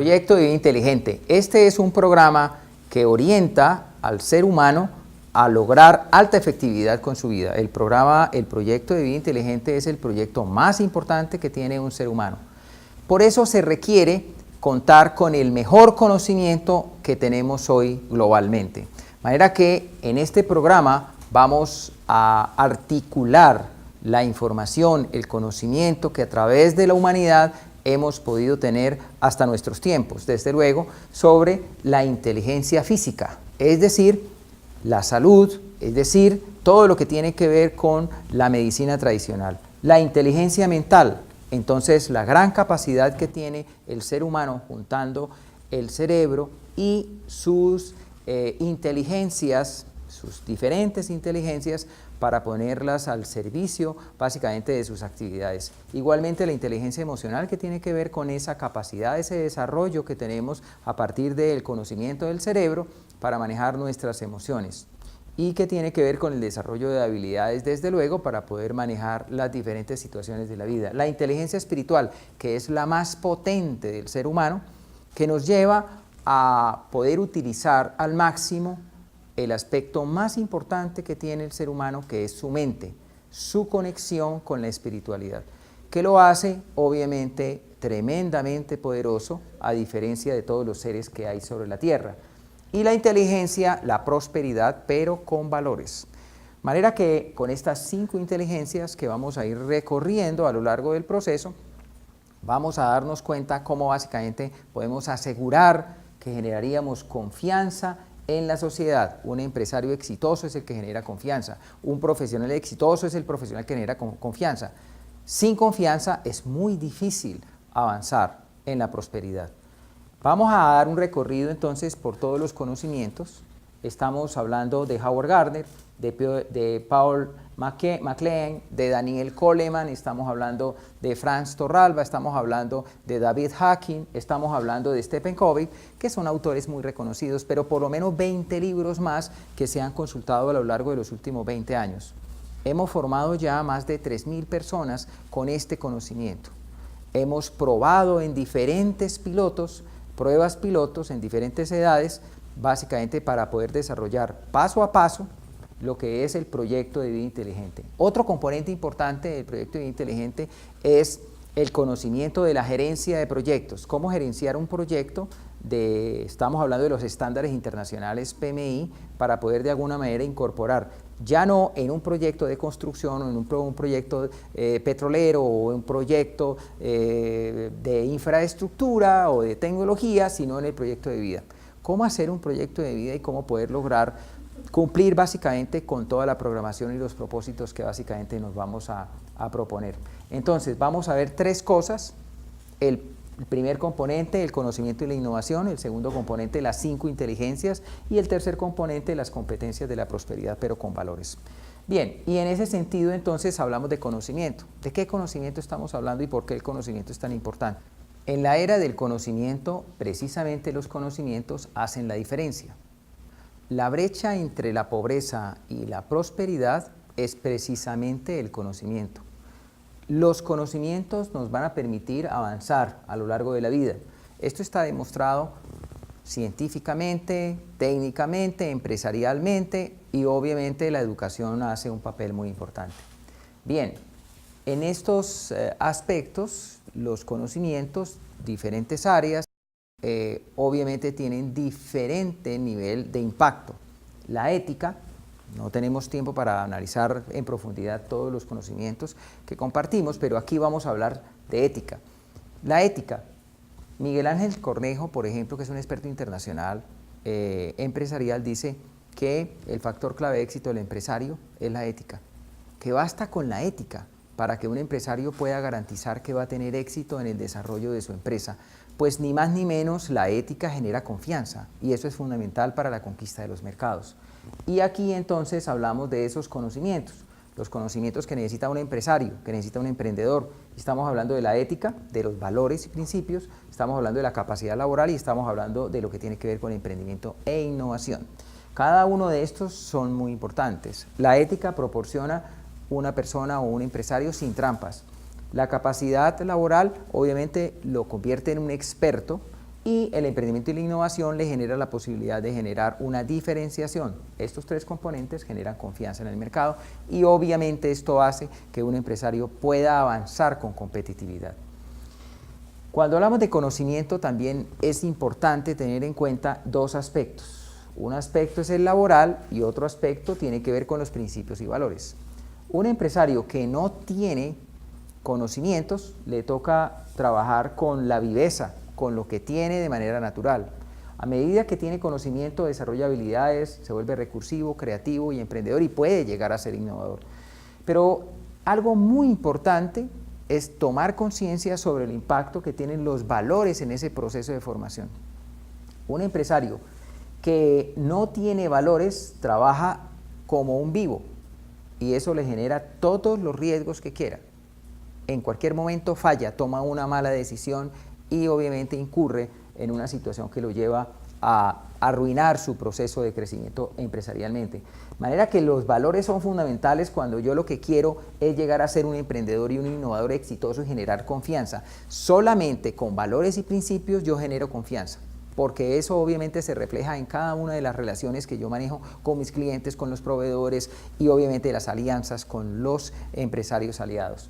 Proyecto de Vida Inteligente. Este es un programa que orienta al ser humano a lograr alta efectividad con su vida. El Proyecto de Vida Inteligente es el proyecto más importante que tiene un ser humano. Por eso se requiere contar con el mejor conocimiento que tenemos hoy globalmente. De manera que en este programa vamos a articular la información, el conocimiento que a través de la humanidad hemos podido tener hasta nuestros tiempos, desde luego, sobre la inteligencia física, es decir, la salud, es decir, todo lo que tiene que ver con la medicina tradicional. La inteligencia mental, entonces la gran capacidad que tiene el ser humano juntando el cerebro y sus inteligencias, sus diferentes inteligencias, para ponerlas al servicio básicamente de sus actividades. Igualmente la inteligencia emocional, que tiene que ver con esa capacidad, ese desarrollo que tenemos a partir del conocimiento del cerebro para manejar nuestras emociones, y que tiene que ver con el desarrollo de habilidades, desde luego, para poder manejar las diferentes situaciones de la vida. La inteligencia espiritual, que es la más potente del ser humano, que nos lleva a poder utilizar al máximo el aspecto más importante que tiene el ser humano, que es su mente, su conexión con la espiritualidad, que lo hace obviamente tremendamente poderoso, a diferencia de todos los seres que hay sobre la tierra. Y la inteligencia, la prosperidad, pero con valores. De manera que con estas 5 inteligencias que vamos a ir recorriendo a lo largo del proceso, vamos a darnos cuenta cómo básicamente podemos asegurar que generaríamos confianza en la sociedad. Un empresario exitoso es el que genera confianza. Un profesional exitoso es el profesional que genera confianza. Sin confianza es muy difícil avanzar en la prosperidad. Vamos a dar un recorrido entonces por todos los conocimientos. Estamos hablando de Howard Gardner, de Paul MacLean, de Daniel Goleman, estamos hablando de Franz Torralba, estamos hablando de David Hawking, estamos hablando de Stephen Covey, que son autores muy reconocidos, pero por lo menos 20 libros más que se han consultado a lo largo de los últimos 20 años. Hemos formado ya más de 3.000 personas con este conocimiento. Hemos probado en diferentes pruebas pilotos en diferentes edades, básicamente para poder desarrollar paso a paso lo que es el proyecto de vida inteligente. Otro componente importante del proyecto de vida inteligente es el conocimiento de la gerencia de proyectos. Cómo gerenciar un proyecto, estamos hablando de los estándares internacionales PMI, para poder de alguna manera incorporar, ya no en un proyecto de construcción o en un proyecto petrolero o un proyecto de infraestructura o de tecnología, sino en el proyecto de vida. Cómo hacer un proyecto de vida y cómo poder lograr cumplir básicamente con toda la programación y los propósitos que básicamente nos vamos a proponer. Entonces vamos a ver 3 cosas: el primer componente, el conocimiento y la innovación; el segundo componente, las 5 inteligencias; y el tercer componente, las competencias de la prosperidad, pero con valores. Bien, y en ese sentido entonces hablamos de conocimiento. ¿De qué conocimiento estamos hablando y por qué el conocimiento es tan importante? En la era del conocimiento, precisamente los conocimientos hacen la diferencia. La brecha entre la pobreza y la prosperidad es precisamente el conocimiento. Los conocimientos nos van a permitir avanzar a lo largo de la vida. Esto está demostrado científicamente, técnicamente, empresarialmente, y obviamente la educación hace un papel muy importante. Bien, en estos aspectos, los conocimientos, diferentes áreas, obviamente tienen diferente nivel de impacto. La ética, no tenemos tiempo para analizar en profundidad todos los conocimientos que compartimos, pero aquí vamos a hablar de ética. La ética, Miguel Ángel Cornejo, por ejemplo, que es un experto internacional empresarial, dice que el factor clave de éxito del empresario es la ética, que basta con la ética para que un empresario pueda garantizar que va a tener éxito en el desarrollo de su empresa. Pues ni más ni menos la ética genera confianza, y eso es fundamental para la conquista de los mercados. Y aquí entonces hablamos de esos conocimientos, los conocimientos que necesita un empresario, que necesita un emprendedor. Estamos hablando de la ética, de los valores y principios, estamos hablando de la capacidad laboral y estamos hablando de lo que tiene que ver con emprendimiento e innovación. Cada uno de estos son muy importantes. La ética proporciona una persona o un empresario sin trampas. La capacidad laboral obviamente lo convierte en un experto Y el emprendimiento y la innovación le genera la posibilidad de generar una diferenciación. Estos tres componentes generan confianza en el mercado y obviamente esto hace que un empresario pueda avanzar con competitividad. Cuando hablamos de conocimiento también es importante tener en cuenta dos aspectos. Un aspecto es el laboral y otro aspecto tiene que ver con los principios y valores. Un empresario que no tiene conocimientos le toca trabajar con la viveza, con lo que tiene de manera natural. A medida que tiene conocimiento, desarrolla habilidades, se vuelve recursivo, creativo y emprendedor y puede llegar a ser innovador. Pero algo muy importante es tomar conciencia sobre el impacto que tienen los valores en ese proceso de formación. Un empresario que no tiene valores trabaja como un vivo y eso le genera todos los riesgos que quiera. En cualquier momento falla, toma una mala decisión y obviamente incurre en una situación que lo lleva a arruinar su proceso de crecimiento empresarialmente. De manera que los valores son fundamentales cuando yo lo que quiero es llegar a ser un emprendedor y un innovador exitoso y generar confianza. Solamente con valores y principios yo genero confianza, porque eso obviamente se refleja en cada una de las relaciones que yo manejo con mis clientes, con los proveedores y obviamente las alianzas con los empresarios aliados.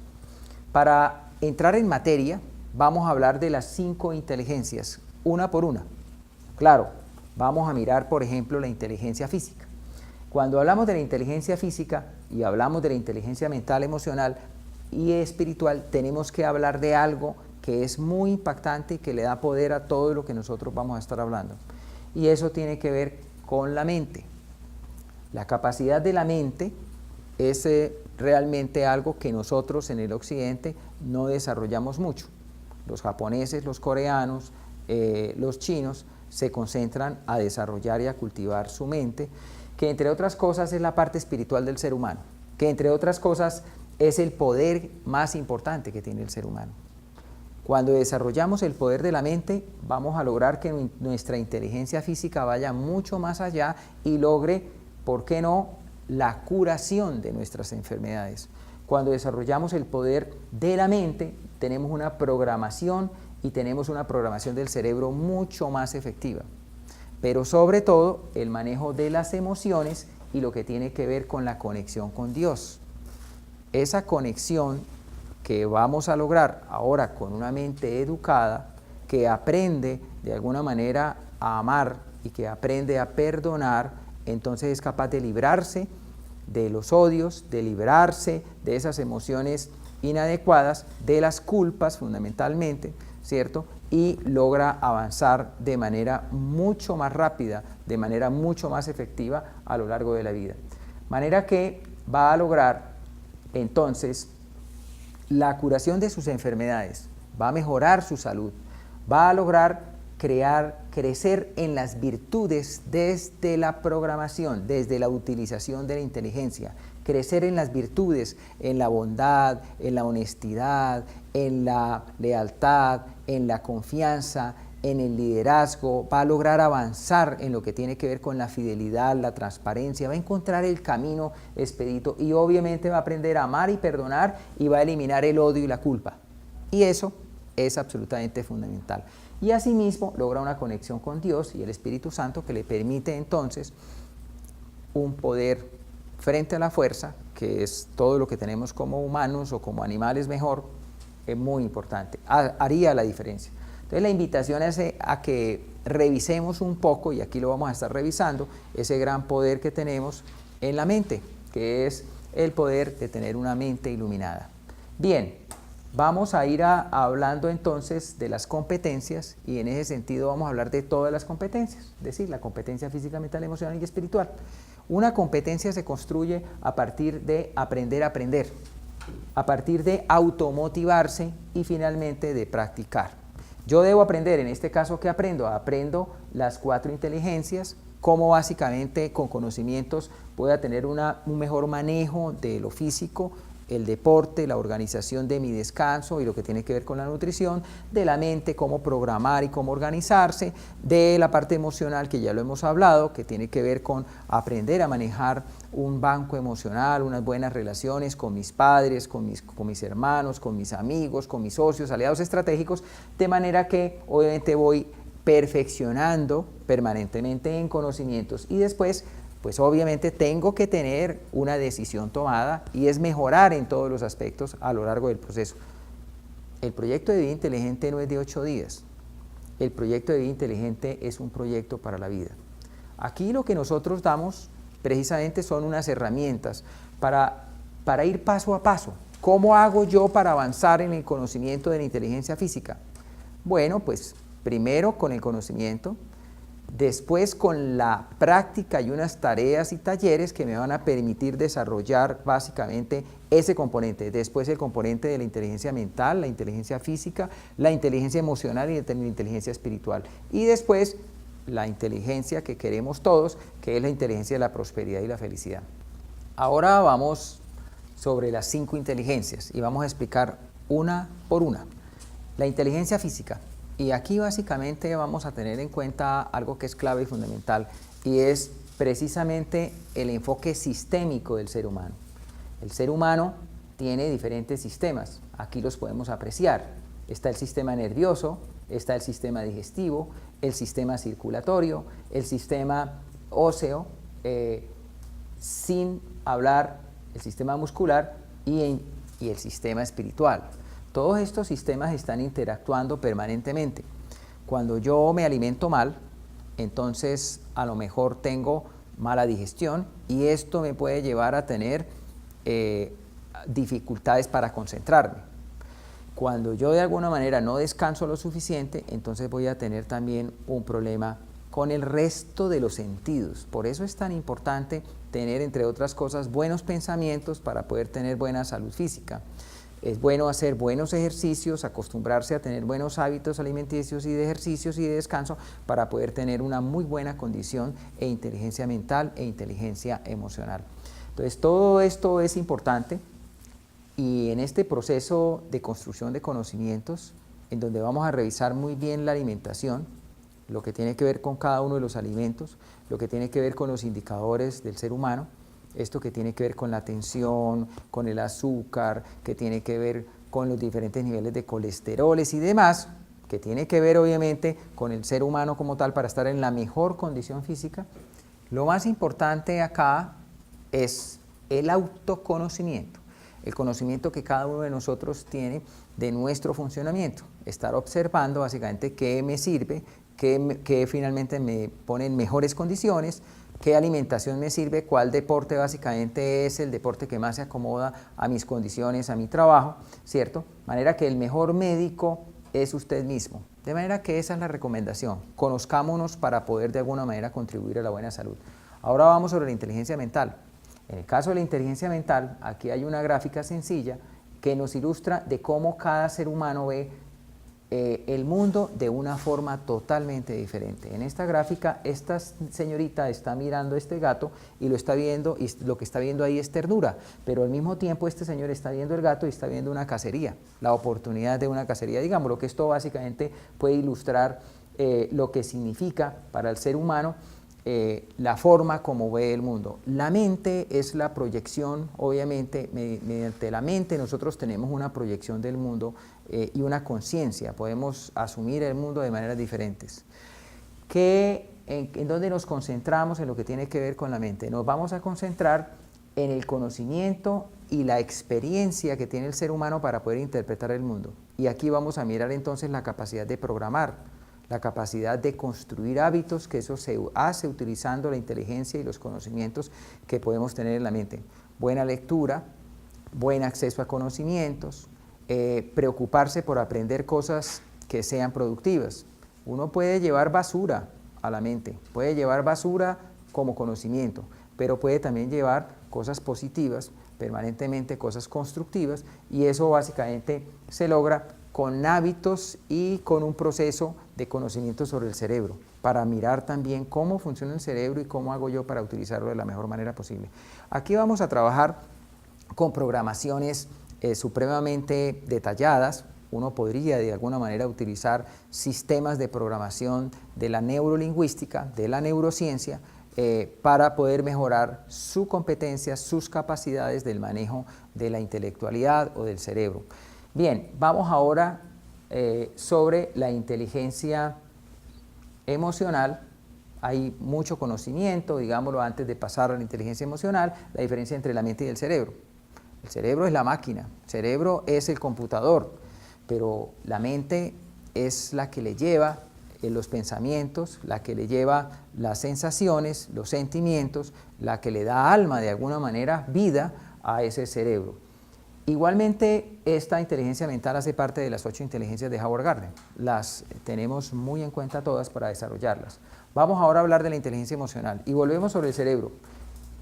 Para entrar en materia, vamos a hablar de las 5 inteligencias, una por una. Claro, vamos a mirar, por ejemplo, la inteligencia física. Cuando hablamos de la inteligencia física y hablamos de la inteligencia mental, emocional y espiritual, tenemos que hablar de algo que es muy impactante y que le da poder a todo lo que nosotros vamos a estar hablando. Y eso tiene que ver con la mente. La capacidad de la mente es realmente algo que nosotros en el occidente no desarrollamos mucho. Los japoneses, los coreanos, los chinos se concentran a desarrollar y a cultivar su mente, que entre otras cosas es la parte espiritual del ser humano, que entre otras cosas es el poder más importante que tiene el ser humano. Cuando desarrollamos el poder de la mente, vamos a lograr que nuestra inteligencia física vaya mucho más allá y logre, ¿por qué no?, la curación de nuestras enfermedades. Cuando desarrollamos el poder de la mente, tenemos una programación y tenemos una programación del cerebro mucho más efectiva. Pero sobre todo, el manejo de las emociones y lo que tiene que ver con la conexión con Dios. Esa conexión que vamos a lograr ahora con una mente educada, que aprende de alguna manera a amar y que aprende a perdonar, entonces es capaz de librarse de los odios, de librarse de esas emociones inadecuadas, de las culpas fundamentalmente, ¿cierto? Y logra avanzar de manera mucho más rápida, de manera mucho más efectiva a lo largo de la vida. Manera que va a lograr entonces la curación de sus enfermedades, va a mejorar su salud, va a lograr crecer en las virtudes desde la programación, desde la utilización de la inteligencia, crecer en las virtudes, en la bondad, en la honestidad, en la lealtad, en la confianza, en el liderazgo, va a lograr avanzar en lo que tiene que ver con la fidelidad, la transparencia, va a encontrar el camino expedito y obviamente va a aprender a amar y perdonar y va a eliminar el odio y la culpa. Y eso es absolutamente fundamental. Y asimismo logra una conexión con Dios y el Espíritu Santo que le permite entonces un poder frente a la fuerza, que es todo lo que tenemos como humanos o como animales mejor, es muy importante, haría la diferencia. Entonces la invitación es a que revisemos un poco, y aquí lo vamos a estar revisando, ese gran poder que tenemos en la mente, que es el poder de tener una mente iluminada. Bien, vamos a ir hablando entonces de las competencias y en ese sentido vamos a hablar de todas las competencias, es decir, la competencia física, mental, emocional y espiritual. Una competencia se construye a partir de aprender a aprender, a partir de automotivarse y finalmente de practicar. Yo debo aprender, en este caso, ¿qué aprendo? Aprendo las 4 inteligencias, cómo básicamente con conocimientos pueda tener un mejor manejo de lo físico, el deporte, la organización de mi descanso y lo que tiene que ver con la nutrición, de la mente, cómo programar y cómo organizarse, de la parte emocional que ya lo hemos hablado, que tiene que ver con aprender a manejar un banco emocional, unas buenas relaciones con mis padres, con mis hermanos, con mis amigos, con mis socios, aliados estratégicos, de manera que obviamente voy perfeccionando permanentemente en conocimientos y después, pues obviamente tengo que tener una decisión tomada y es mejorar en todos los aspectos a lo largo del proceso. El proyecto de vida inteligente no es de 8 días, el proyecto de vida inteligente es un proyecto para la vida. Aquí lo que nosotros damos precisamente son unas herramientas para ir paso a paso. ¿Cómo hago yo para avanzar en el conocimiento de la inteligencia física? Bueno, pues primero con el conocimiento, después con la práctica y unas tareas y talleres que me van a permitir desarrollar básicamente ese componente, después el componente de la inteligencia mental, la inteligencia física, la inteligencia emocional y la inteligencia espiritual, y después la inteligencia que queremos todos, que es la inteligencia de la prosperidad y la felicidad. Ahora vamos sobre las 5 inteligencias y vamos a explicar una por una. La inteligencia física. Y aquí básicamente vamos a tener en cuenta algo que es clave y fundamental y es precisamente el enfoque sistémico del ser humano. El ser humano tiene diferentes sistemas, aquí los podemos apreciar. Está el sistema nervioso, está el sistema digestivo, el sistema circulatorio, el sistema óseo, sin hablar el sistema muscular y el sistema espiritual. Todos estos sistemas están interactuando permanentemente. Cuando yo me alimento mal, entonces a lo mejor tengo mala digestión y esto me puede llevar a tener dificultades para concentrarme. Cuando yo de alguna manera no descanso lo suficiente, entonces voy a tener también un problema con el resto de los sentidos. Por eso es tan importante tener, entre otras cosas, buenos pensamientos para poder tener buena salud física. Es bueno hacer buenos ejercicios, acostumbrarse a tener buenos hábitos alimenticios y de ejercicios y de descanso para poder tener una muy buena condición e inteligencia mental e inteligencia emocional. Entonces todo esto es importante y en este proceso de construcción de conocimientos, en donde vamos a revisar muy bien la alimentación, lo que tiene que ver con cada uno de los alimentos, lo que tiene que ver con los indicadores del ser humano, esto que tiene que ver con la tensión, con el azúcar, que tiene que ver con los diferentes niveles de colesteroles y demás, que tiene que ver obviamente con el ser humano como tal para estar en la mejor condición física. Lo más importante acá es el autoconocimiento, el conocimiento que cada uno de nosotros tiene de nuestro funcionamiento, estar observando básicamente qué me sirve, qué finalmente me pone en mejores condiciones, qué alimentación me sirve, cuál deporte básicamente es el deporte que más se acomoda a mis condiciones, a mi trabajo, ¿cierto? De manera que el mejor médico es usted mismo. De manera que esa es la recomendación. Conozcámonos para poder de alguna manera contribuir a la buena salud. Ahora vamos sobre la inteligencia mental. En el caso de la inteligencia mental, aquí hay una gráfica sencilla que nos ilustra de cómo cada ser humano ve el mundo de una forma totalmente diferente. En esta gráfica, esta señorita está mirando a este gato y lo está viendo, y lo que está viendo ahí es ternura, pero al mismo tiempo este señor está viendo el gato y está viendo una cacería, la oportunidad de una cacería. Digamos, lo que esto básicamente puede ilustrar lo que significa para el ser humano la forma como ve el mundo. La mente es la proyección, obviamente, mediante la mente nosotros tenemos una proyección del mundo y una conciencia, podemos asumir el mundo de maneras diferentes. ¿En dónde nos concentramos en lo que tiene que ver con la mente? Nos vamos a concentrar en el conocimiento y la experiencia que tiene el ser humano para poder interpretar el mundo. Y aquí vamos a mirar entonces la capacidad de programar, la capacidad de construir hábitos, que eso se hace utilizando la inteligencia y los conocimientos que podemos tener en la mente. Buena lectura, buen acceso a conocimientos, preocuparse por aprender cosas que sean productivas. Uno puede llevar basura a la mente, puede llevar basura como conocimiento, pero puede también llevar cosas positivas, permanentemente cosas constructivas, y eso básicamente se logra con hábitos y con un proceso de conocimiento sobre el cerebro, para mirar también cómo funciona el cerebro y cómo hago yo para utilizarlo de la mejor manera posible. Aquí vamos a trabajar con programaciones supremamente detalladas. Uno podría de alguna manera utilizar sistemas de programación de la neurolingüística, de la neurociencia, para poder mejorar su competencia, sus capacidades del manejo de la intelectualidad o del cerebro. Bien, vamos ahora sobre la inteligencia emocional, hay mucho conocimiento, digámoslo, antes de pasar a la inteligencia emocional, la diferencia entre la mente y el cerebro. El cerebro es la máquina, el cerebro es el computador, pero la mente es la que le lleva los pensamientos, la que le lleva las sensaciones, los sentimientos, la que le da alma, de alguna manera, vida a ese cerebro. Igualmente, esta inteligencia mental hace parte de las 8 inteligencias de Howard Gardner. Las tenemos muy en cuenta todas para desarrollarlas. Vamos ahora a hablar de la inteligencia emocional y volvemos sobre el cerebro.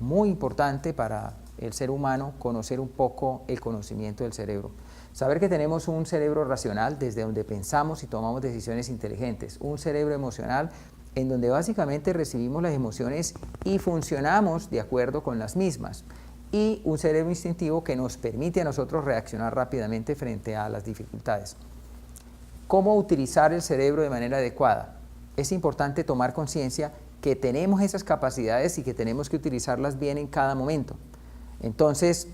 Muy importante para el ser humano conocer un poco el conocimiento del cerebro. Saber que tenemos un cerebro racional desde donde pensamos y tomamos decisiones inteligentes, un cerebro emocional en donde básicamente recibimos las emociones y funcionamos de acuerdo con las mismas, y un cerebro instintivo que nos permite a nosotros reaccionar rápidamente frente a las dificultades. ¿Cómo utilizar el cerebro de manera adecuada? Es importante tomar conciencia que tenemos esas capacidades y que tenemos que utilizarlas bien en cada momento. Entonces,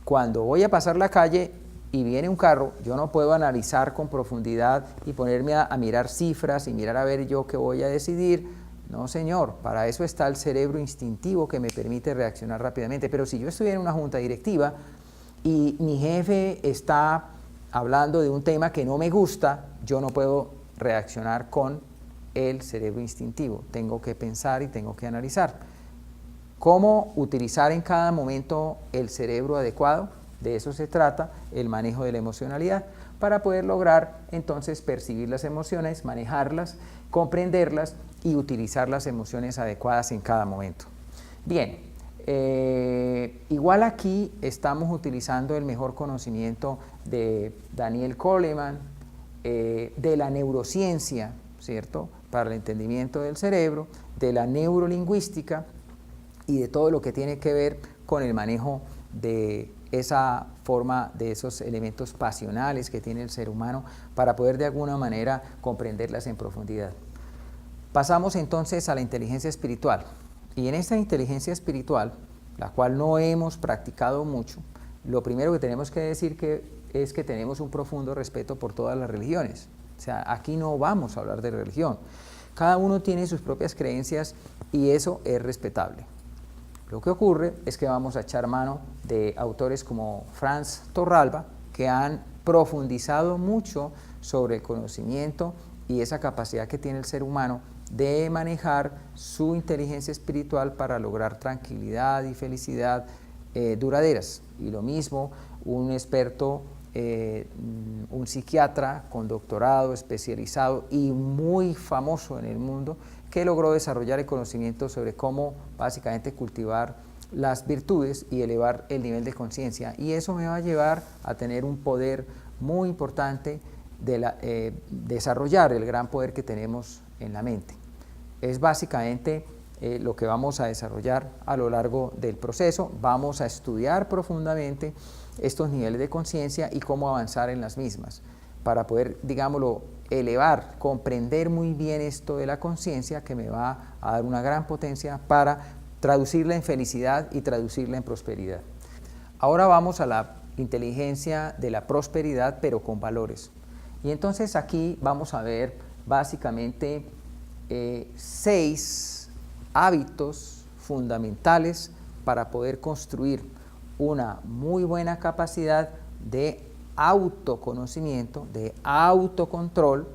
cuando voy a pasar la calle y viene un carro, yo no puedo analizar con profundidad y ponerme a mirar cifras y mirar a ver yo qué voy a decidir. No, señor, para eso está el cerebro instintivo que me permite reaccionar rápidamente. Pero si yo estoy en una junta directiva y mi jefe está hablando de un tema que no me gusta, yo no puedo reaccionar con el cerebro instintivo. Tengo que pensar y tengo que analizar. ¿Cómo utilizar en cada momento el cerebro adecuado? De eso se trata el manejo de la emocionalidad, para poder lograr entonces percibir las emociones, manejarlas, comprenderlas y utilizar las emociones adecuadas en cada momento. Bien, igual aquí estamos utilizando el mejor conocimiento de Daniel Goleman, de la neurociencia, ¿cierto?, para el entendimiento del cerebro, de la neurolingüística y de todo lo que tiene que ver con el manejo de esa forma, de esos elementos pasionales que tiene el ser humano para poder de alguna manera comprenderlas en profundidad. Pasamos entonces a la inteligencia espiritual, y en esta inteligencia espiritual, la cual no hemos practicado mucho, lo primero que tenemos que decir es que tenemos un profundo respeto por todas las religiones. O sea, aquí no vamos a hablar de religión, cada uno tiene sus propias creencias y eso es respetable. Lo que ocurre es que vamos a echar mano de autores como Franz Torralba, que han profundizado mucho sobre el conocimiento y esa capacidad que tiene el ser humano de manejar su inteligencia espiritual para lograr tranquilidad y felicidad duraderas. Y lo mismo, un experto, un psiquiatra con doctorado especializado y muy famoso en el mundo, que logró desarrollar el conocimiento sobre cómo básicamente cultivar las virtudes y elevar el nivel de conciencia, y eso me va a llevar a tener un poder muy importante de desarrollar el gran poder que tenemos en la mente. Es básicamente lo que vamos a desarrollar a lo largo del proceso. Vamos a estudiar profundamente estos niveles de conciencia y cómo avanzar en las mismas para poder, digámoslo, elevar, comprender muy bien esto de la conciencia, que me va a dar una gran potencia para traducirla en felicidad y traducirla en prosperidad. Ahora vamos a la inteligencia de la prosperidad, pero con valores. Y entonces aquí vamos a ver básicamente 6 hábitos fundamentales para poder construir una muy buena capacidad de autoconocimiento, de autocontrol,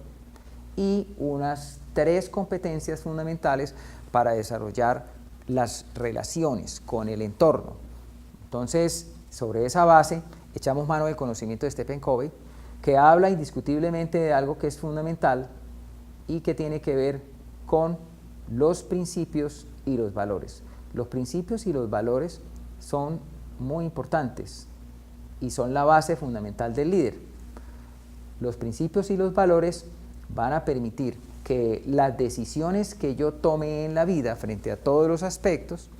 y unas 3 competencias fundamentales para desarrollar las relaciones con el entorno. Entonces, sobre esa base, echamos mano del conocimiento de Stephen Covey, que habla indiscutiblemente de algo que es fundamental y que tiene que ver con los principios y los valores. Los principios y los valores son muy importantes y son la base fundamental del líder. Los principios y los valores van a permitir que las decisiones que yo tome en la vida frente a todos los aspectos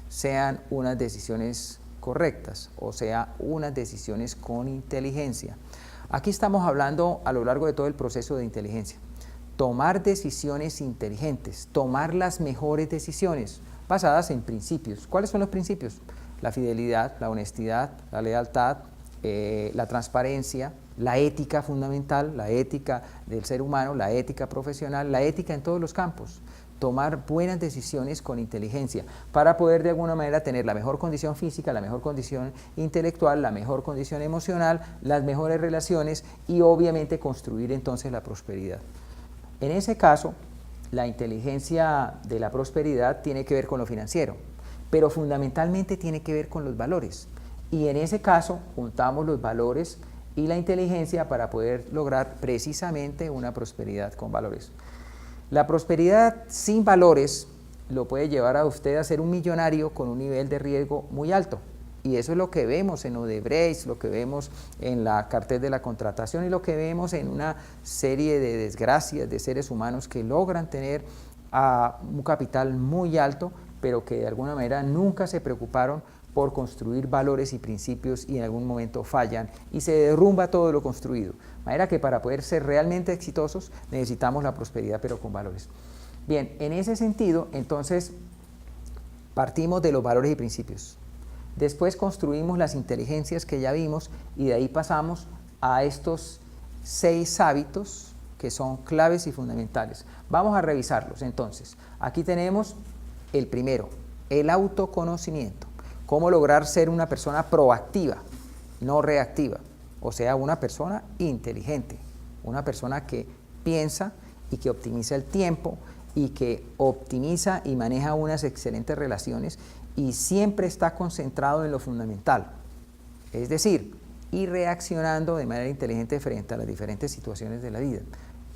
sean unas decisiones correctas, o sea, unas decisiones con inteligencia. Aquí estamos hablando a lo largo de todo el proceso de inteligencia. Tomar decisiones inteligentes, tomar las mejores decisiones basadas en principios. ¿Cuáles son los principios? La fidelidad, la honestidad, la lealtad, la transparencia, la ética fundamental, la ética del ser humano, la ética profesional, la ética en todos los campos. Tomar buenas decisiones con inteligencia para poder de alguna manera tener la mejor condición física, la mejor condición intelectual, la mejor condición emocional, las mejores relaciones y obviamente construir entonces la prosperidad. En ese caso, la inteligencia de la prosperidad tiene que ver con lo financiero, pero fundamentalmente tiene que ver con los valores. Y en ese caso juntamos los valores y la inteligencia para poder lograr precisamente una prosperidad con valores. La prosperidad sin valores lo puede llevar a usted a ser un millonario con un nivel de riesgo muy alto. Y eso es lo que vemos en Odebrecht, lo que vemos en la cartel de la contratación y lo que vemos en una serie de desgracias de seres humanos que logran tener un capital muy alto, pero que de alguna manera nunca se preocuparon por construir valores y principios y en algún momento fallan y se derrumba todo lo construido. De manera que para poder ser realmente exitosos necesitamos la prosperidad pero con valores. Bien, en ese sentido, entonces, partimos de los valores y principios. Después construimos las inteligencias que ya vimos y de ahí pasamos a estos 6 hábitos que son claves y fundamentales. Vamos a revisarlos entonces. Aquí tenemos el primero, el autoconocimiento. Cómo lograr ser una persona proactiva, no reactiva. O sea, una persona inteligente, una persona que piensa y que optimiza el tiempo y que optimiza y maneja unas excelentes relaciones y siempre está concentrado en lo fundamental. Es decir, ir reaccionando de manera inteligente frente a las diferentes situaciones de la vida.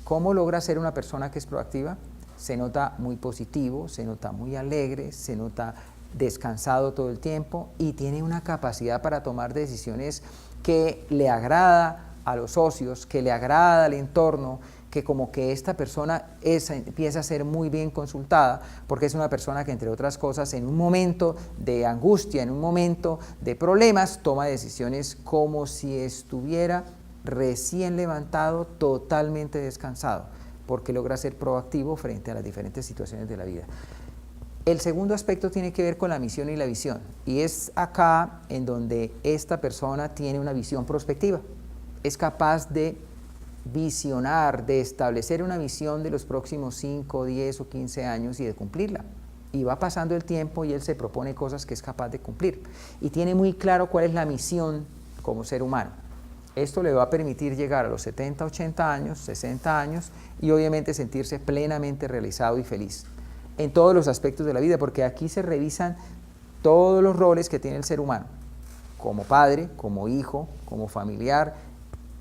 ¿Cómo logra ser una persona que es proactiva? Se nota muy positivo, se nota muy alegre, se nota descansado todo el tiempo y tiene una capacidad para tomar decisiones que le agrada a los socios, que le agrada al entorno, que como que esta persona empieza a ser muy bien consultada, porque es una persona que, entre otras cosas, en un momento de angustia, en un momento de problemas, toma decisiones como si estuviera recién levantado, totalmente descansado, porque logra ser proactivo frente a las diferentes situaciones de la vida. El segundo aspecto tiene que ver con la misión y la visión, y es acá en donde esta persona tiene una visión prospectiva, es capaz de visionar, de establecer una visión de los próximos 5, 10 o 15 años y de cumplirla. Y va pasando el tiempo y él se propone cosas que es capaz de cumplir. Y tiene muy claro cuál es la misión como ser humano. Esto le va a permitir llegar a los 70, 80 años, 60 años y obviamente sentirse plenamente realizado y feliz en todos los aspectos de la vida, porque aquí se revisan todos los roles que tiene el ser humano, como padre, como hijo, como familiar,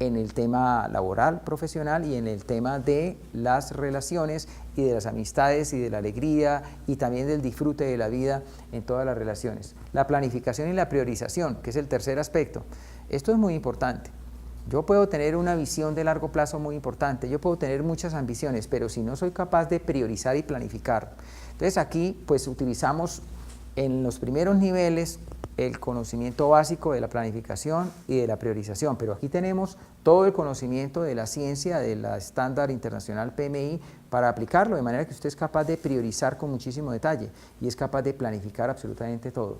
en el tema laboral, profesional y en el tema de las relaciones y de las amistades y de la alegría y también del disfrute de la vida en todas las relaciones. La planificación y la priorización, que es el tercer aspecto. Esto es muy importante. Yo puedo tener una visión de largo plazo muy importante, yo puedo tener muchas ambiciones, pero si no soy capaz de priorizar y planificar. Entonces aquí pues utilizamos en los primeros niveles el conocimiento básico de la planificación y de la priorización, pero aquí tenemos todo el conocimiento de la ciencia, de la estándar internacional PMI, para aplicarlo de manera que usted es capaz de priorizar con muchísimo detalle y es capaz de planificar absolutamente todo.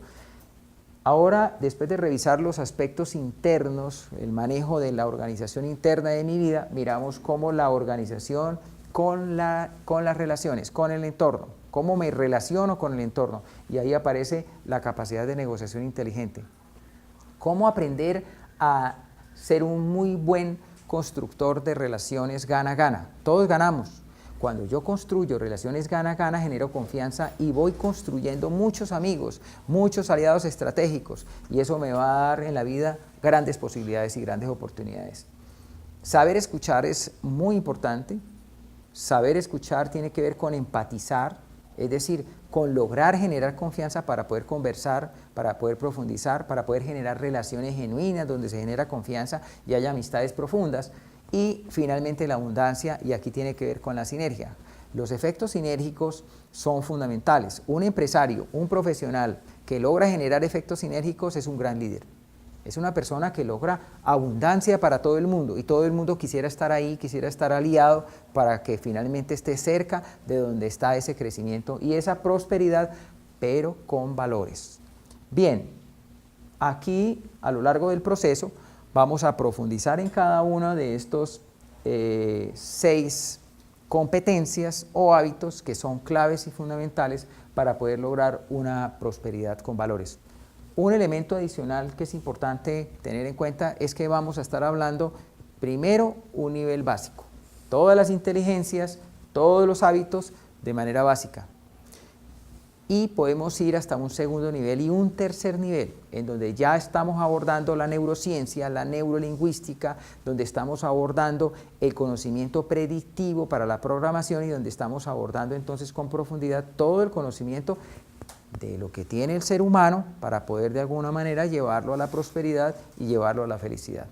Ahora, después de revisar los aspectos internos, el manejo de la organización interna de mi vida, miramos cómo la organización con las relaciones, con el entorno, cómo me relaciono con el entorno, y ahí aparece la capacidad de negociación inteligente. Cómo aprender a ser un muy buen constructor de relaciones gana-gana. Todos ganamos. Cuando yo construyo relaciones gana-gana, genero confianza y voy construyendo muchos amigos, muchos aliados estratégicos, y eso me va a dar en la vida grandes posibilidades y grandes oportunidades. Saber escuchar es muy importante. Saber escuchar tiene que ver con empatizar, es decir, con lograr generar confianza para poder conversar, para poder profundizar, para poder generar relaciones genuinas donde se genera confianza y haya amistades profundas. Y finalmente la abundancia, y aquí tiene que ver con la sinergia. Los efectos sinérgicos son fundamentales. Un empresario, un profesional que logra generar efectos sinérgicos es un gran líder. Es una persona que logra abundancia para todo el mundo y todo el mundo quisiera estar ahí, quisiera estar aliado para que finalmente esté cerca de donde está ese crecimiento y esa prosperidad, pero con valores. Bien, aquí a lo largo del proceso Vamos a profundizar en cada uno de estos 6 competencias o hábitos que son claves y fundamentales para poder lograr una prosperidad con valores. Un elemento adicional que es importante tener en cuenta es que vamos a estar hablando primero un nivel básico, todas las inteligencias, todos los hábitos de manera básica. Y podemos ir hasta un segundo nivel y un tercer nivel, en donde ya estamos abordando la neurociencia, la neurolingüística, donde estamos abordando el conocimiento predictivo para la programación y donde estamos abordando entonces con profundidad todo el conocimiento de lo que tiene el ser humano para poder de alguna manera llevarlo a la prosperidad y llevarlo a la felicidad.